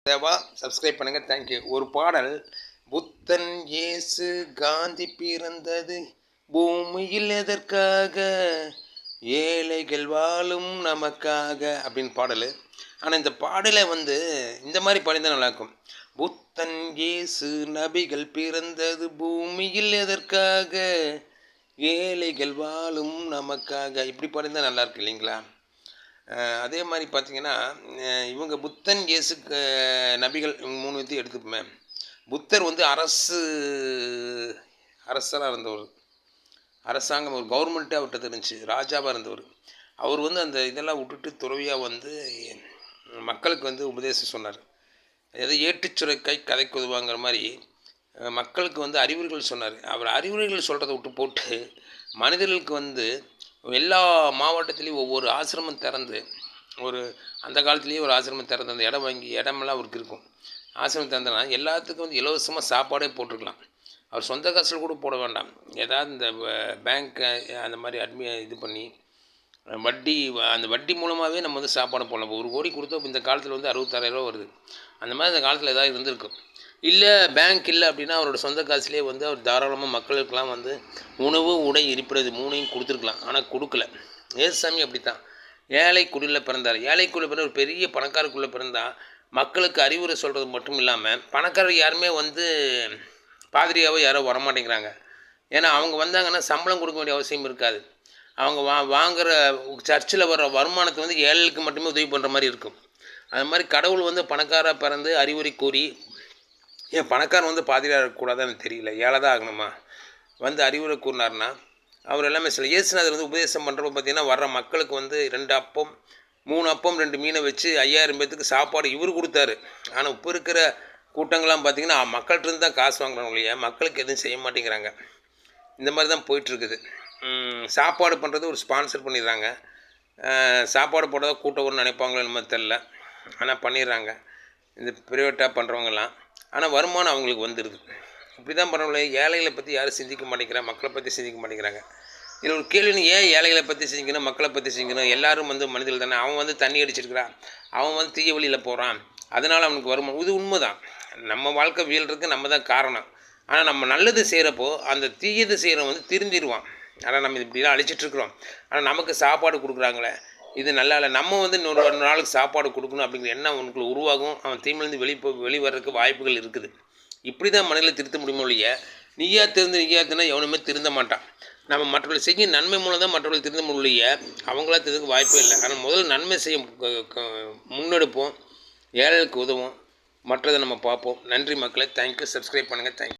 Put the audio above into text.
தேவா subscribe பண்ணுங்கள். Thank you. ஒரு பாடல், புத்தன் இயேசு காந்தி பிறந்தது பூமியில் எதற்காக, ஏழைகள் வாழும் நமக்காக அப்படின்னு பாடல். ஆனால் இந்த பாடலை இந்த மாதிரி பாடிதான் நல்லாயிருக்கும். புத்தன் இயேசு நபிகள் பிறந்தது பூமியில் எதற்காக, ஏழைகள் வாழும் நமக்காக, இப்படி பாடிதான் நல்லாயிருக்கு இல்லைங்களா? அதே மாதிரி பார்த்திங்கன்னா, இவங்க புத்தன் இயேசு நபிகள் இவங்க 3 பேர்த்தையும் எடுத்துப்போமே. புத்தர் அரசராக இருந்தவர், அரசாங்கம் ஒரு கவர்மெண்ட்டே அவர்கிட்ட தெரிஞ்சு ராஜாவாக இருந்தவர். அவர் அந்த இதெல்லாம் விட்டுட்டு துறவியாக மக்களுக்கு உபதேசம் சொன்னார். ஏதோ ஏட்டுச்சுரைக்காய் கதைக்கு உதவாங்கிற மாதிரி மக்களுக்கு அறிவுரைகள் சொன்னார். அவர் அறிவுரைகள் சொல்கிறத விட்டு போட்டு மனிதர்களுக்கு எல்லா மாவட்டத்துலேயும் ஒவ்வொரு ஆசிரமம் திறந்து, அந்த காலத்துலேயே ஒரு ஆசிரமம் திறந்து அந்த இடம் வாங்கி, இடமெல்லாம் அவருக்கு இருக்கும். ஆசிரமம் திறந்தனா எல்லாத்துக்கும் இலவசமாக சாப்பாடே போட்டிருக்கலாம். அவர் சொந்த காசில் கூட போட வேண்டாம். ஏதாவது இந்த பேங்க் அந்த மாதிரி இது பண்ணி அந்த வட்டி மூலமாகவே நம்ம சாப்பாடு போடலாம். இப்போ 1 கோடி கொடுத்தோம் இந்த காலத்தில் 66,000 ரூபா வருது. அந்த மாதிரி அந்த காலத்தில் ஏதாவது இருந்திருக்கும். இல்லை பேங்க் இல்லை அப்படின்னா அவரோட சொந்த காசுலேயே அவர் தாராளமாக மக்களுக்கெல்லாம் உணவு, உடை, இருப்பிடது 3ஐயும் கொடுத்துருக்கலாம். ஆனால் கொடுக்கல. ஏசுசாமி அப்படித்தான். ஏழை குடியில் பிறந்தார். ஏழை குடியில் பிறந்த ஒரு பெரிய பணக்காரக்குள்ளே பிறந்தால் மக்களுக்கு அறிவுரை சொல்கிறது மட்டும் இல்லாமல், பணக்காரர் யாருமே பாதிரியாவோ யாரோ வரமாட்டேங்கிறாங்க. ஏன்னா அவங்க வந்தாங்கன்னா சம்பளம் கொடுக்க வேண்டிய அவசியம் இருக்காது. அவங்க வாங்குகிற சர்ச்சில் வர வருமானத்தை ஏழைகளுக்கு மட்டுமே உதவி பண்ணுற மாதிரி இருக்கும். அது மாதிரி கடவுள் பணக்காராக பிறந்து அறிவுரை கூறி, ஏன் பணக்காரன் பாதிரியாக இருக்கக்கூடாதான்னு தெரியல, ஏழை தான் ஆகணுமா, அறிவுரை கூறினார்னா அவர் எல்லாமே சில இயேசுநாதர் உபதேசம் பண்ணுறப்ப பார்த்திங்கன்னா வர்ற மக்களுக்கு 2 அப்பம் 3 அப்பம் 2 மீனை வச்சு 5000 பேர்த்துக்கு சாப்பாடு இவர் கொடுத்தாரு. ஆனால் இப்போ இருக்கிற கூட்டங்கள்லாம் பார்த்திங்கன்னா மக்கள்கிட்ட தான் காசு வாங்குறாங்க இல்லையா, மக்களுக்கு எதுவும் செய்ய மாட்டேங்கிறாங்க. இந்த மாதிரி தான் போயிட்டுருக்குது. சாப்பாடு பண்ணுறது ஒரு ஸ்பான்சர் பண்ணிடுறாங்க. சாப்பாடு போட்டதா கூட்டம் வரும்னு நினைப்பாங்களோ என்னமோ தெரில, ஆனால் பண்ணிடுறாங்க இந்த ப்ரைவேட்டாக பண்ணுறவங்கலாம். ஆனால் வருமானம் அவங்களுக்கு வந்துடுது. இப்படி தான் பண்ணுறவங்களே. ஏழைகளை பற்றி யாரும் சிந்திக்க மாட்டேங்கிறாங்க, மக்களை பற்றி சிந்திக்க மாட்டேங்கிறாங்க. இதில் ஒரு கேள்வி, ஏன் ஏழைகளை பற்றி சிந்திக்கணும், மக்களை பற்றி சிந்திக்கணும்? எல்லாரும் மனிதர்கள் தானே. அவன் தண்ணி அடிச்சிருக்கிறான், அவன் தீய வழியில் போகிறான், அதனால் அவனுக்கு வருமானம். இது உண்மை தான். நம்ம வாழ்க்கை வீழ்றதுக்கு நம்ம தான் காரணம். ஆனால் நம்ம நல்லது செய்கிறப்போ அந்த தீயது செய்கிறவன் திருந்திடுவான். ஆனால் நம்ம இப்படிலாம் அழிச்சிட்ருக்குறோம். ஆனால் நமக்கு சாப்பாடு கொடுக்குறாங்களே, இது நல்லா இல்லை. நம்ம இன்னொரு நாளுக்கு சாப்பாடு கொடுக்கணும் அப்படிங்கிற எண்ணம் அவனுக்குள்ள உருவாகும். அவன் தீமையிலேருந்து வெளிவரதுக்கு வாய்ப்புகள் இருக்குது. இப்படி தான் மனிதர்களை திருத்த முடியுமோ இல்லையா? நீயா திறந்துனா எவனுமே திருந்த மாட்டான். நம்ம மற்றவர்கள் செய்ய நன்மை மூலம் தான் மற்றவர்கள் திருந்த முடியலையே, அவங்களா திருந்ததுக்கு வாய்ப்பே இல்லை. ஆனால் முதல் நன்மை செய்ய முன்னெடுப்போம், ஏழைகளுக்கு உதவும், மற்றதை நம்ம பார்ப்போம். நன்றி மக்களே. தேங்க்யூ. சப்ஸ்கிரைப் பண்ணுங்கள். தேங்க்யூ.